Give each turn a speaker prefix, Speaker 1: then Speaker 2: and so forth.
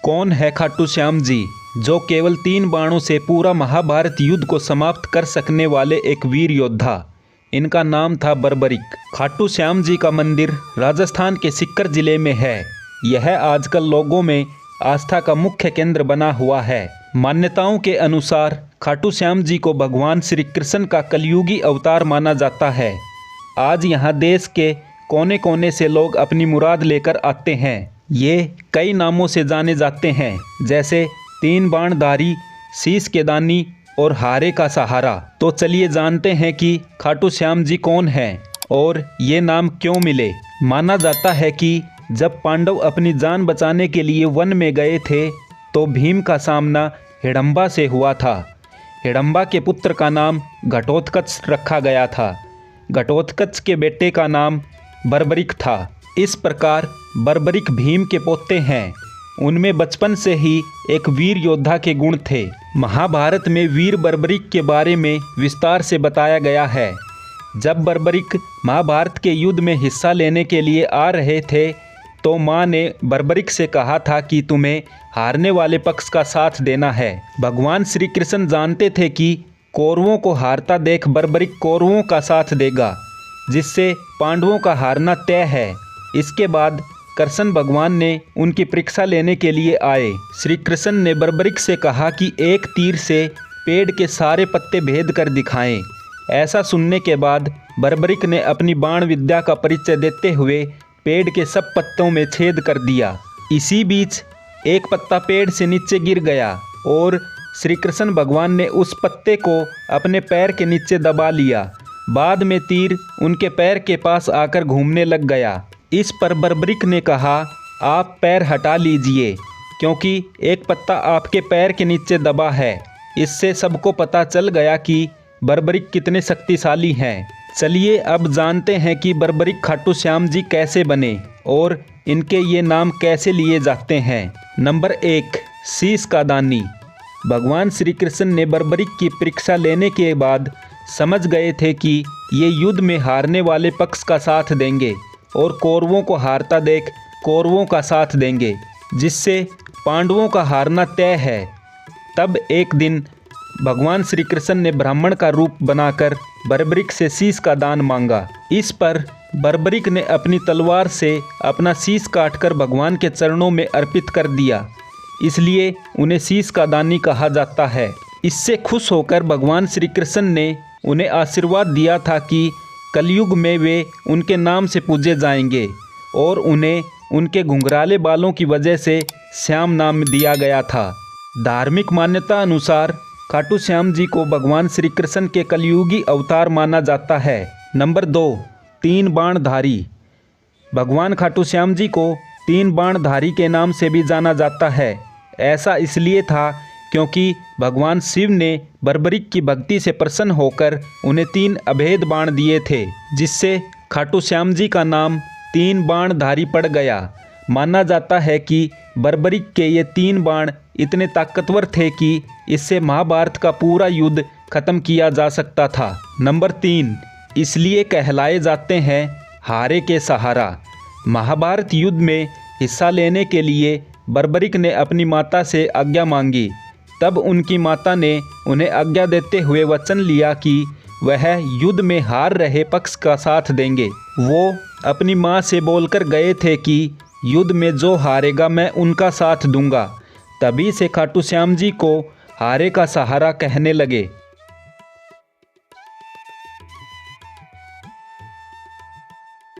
Speaker 1: कौन है खाटू श्याम जी, जो केवल 3 बाणों से पूरा महाभारत युद्ध को समाप्त कर सकने वाले एक वीर योद्धा। इनका नाम था बर्बरिक। खाटू श्याम जी का मंदिर राजस्थान के सीकर जिले में है। यह आजकल लोगों में आस्था का मुख्य केंद्र बना हुआ है। मान्यताओं के अनुसार खाटू श्याम जी को भगवान श्री कृष्ण का कलयुगी अवतार माना जाता है। आज यहाँ देश के कोने कोने से लोग अपनी मुराद लेकर आते हैं। ये कई नामों से जाने जाते हैं, जैसे 3 बाणधारी, शीश के दानी और हारे का सहारा। तो चलिए जानते हैं कि खाटू श्याम जी कौन हैं और ये नाम क्यों मिले। माना जाता है कि जब पांडव अपनी जान बचाने के लिए वन में गए थे तो भीम का सामना हिडंबा से हुआ था। हिडंबा के पुत्र का नाम घटोत्कच रखा गया था। घटोत्कच के बेटे का नाम बर्बरिक था। इस प्रकार बर्बरिक भीम के पोते हैं। उनमें बचपन से ही एक वीर योद्धा के गुण थे। महाभारत में वीर बर्बरिक के बारे में विस्तार से बताया गया है। जब बर्बरिक महाभारत के युद्ध में हिस्सा लेने के लिए आ रहे थे तो माँ ने बर्बरिक से कहा था कि तुम्हें हारने वाले पक्ष का साथ देना है। भगवान श्री कृष्ण जानते थे कि कौरवों को हारता देख बर्बरिक कौरवों का साथ देगा, जिससे पांडवों का हारना तय है। इसके बाद कृष्ण भगवान ने उनकी परीक्षा लेने के लिए आए। श्री कृष्ण ने बर्बरिक से कहा कि एक तीर से पेड़ के सारे पत्ते भेद कर दिखाएं। ऐसा सुनने के बाद बर्बरिक ने अपनी बाण विद्या का परिचय देते हुए पेड़ के सब पत्तों में छेद कर दिया। इसी बीच एक पत्ता पेड़ से नीचे गिर गया और श्री कृष्ण भगवान ने उस पत्ते को अपने पैर के नीचे दबा लिया। बाद में तीर उनके पैर के पास आकर घूमने लग गया। इस पर बर्बरिक ने कहा, आप पैर हटा लीजिए क्योंकि एक पत्ता आपके पैर के नीचे दबा है। इससे सबको पता चल गया कि बर्बरिक कितने शक्तिशाली हैं। चलिए अब जानते हैं कि बर्बरिक खाटू श्याम जी कैसे बने और इनके ये नाम कैसे लिए जाते हैं। नंबर 1, शीश का दानी। भगवान श्री कृष्ण ने बर्बरिक की परीक्षा लेने के बाद समझ गए थे कि ये युद्ध में हारने वाले पक्ष का साथ देंगे और कौरवों को हारता देख कौरवों का साथ देंगे, जिससे पांडवों का हारना तय है। तब एक दिन भगवान श्री कृष्ण ने ब्राह्मण का रूप बनाकर बर्बरिक से शीश का दान मांगा। इस पर बर्बरिक ने अपनी तलवार से अपना शीश काटकर भगवान के चरणों में अर्पित कर दिया, इसलिए उन्हें शीश का दानी कहा जाता है। इससे खुश होकर भगवान श्री कृष्ण ने उन्हें आशीर्वाद दिया था कि कलयुग में वे उनके नाम से पूजे जाएंगे और उन्हें उनके घुंघराले बालों की वजह से श्याम नाम दिया गया था। धार्मिक मान्यता अनुसार खाटू श्याम जी को भगवान श्री कृष्ण के कलयुगी अवतार माना जाता है। नंबर 2, 3 बाणधारी। भगवान खाटू श्याम जी को 3 बाणधारी के नाम से भी जाना जाता है। ऐसा इसलिए था क्योंकि भगवान शिव ने बर्बरिक की भक्ति से प्रसन्न होकर उन्हें 3 अभेद बाण दिए थे, जिससे खाटू श्याम जी का नाम 3 बाणधारी पड़ गया। माना जाता है कि बर्बरिक के ये 3 बाण इतने ताकतवर थे कि इससे महाभारत का पूरा युद्ध खत्म किया जा सकता था। नंबर 3, इसलिए कहलाए जाते हैं हारे के सहारा। महाभारत युद्ध में हिस्सा लेने के लिए बर्बरिक ने अपनी माता से आज्ञा मांगी। तब उनकी माता ने उन्हें आज्ञा देते हुए वचन लिया कि वह युद्ध में हार रहे पक्ष का साथ देंगे। वो अपनी माँ से बोलकर गए थे कि युद्ध में जो हारेगा मैं उनका साथ दूंगा। तभी से खाटू श्याम जी को हारे का सहारा कहने लगे।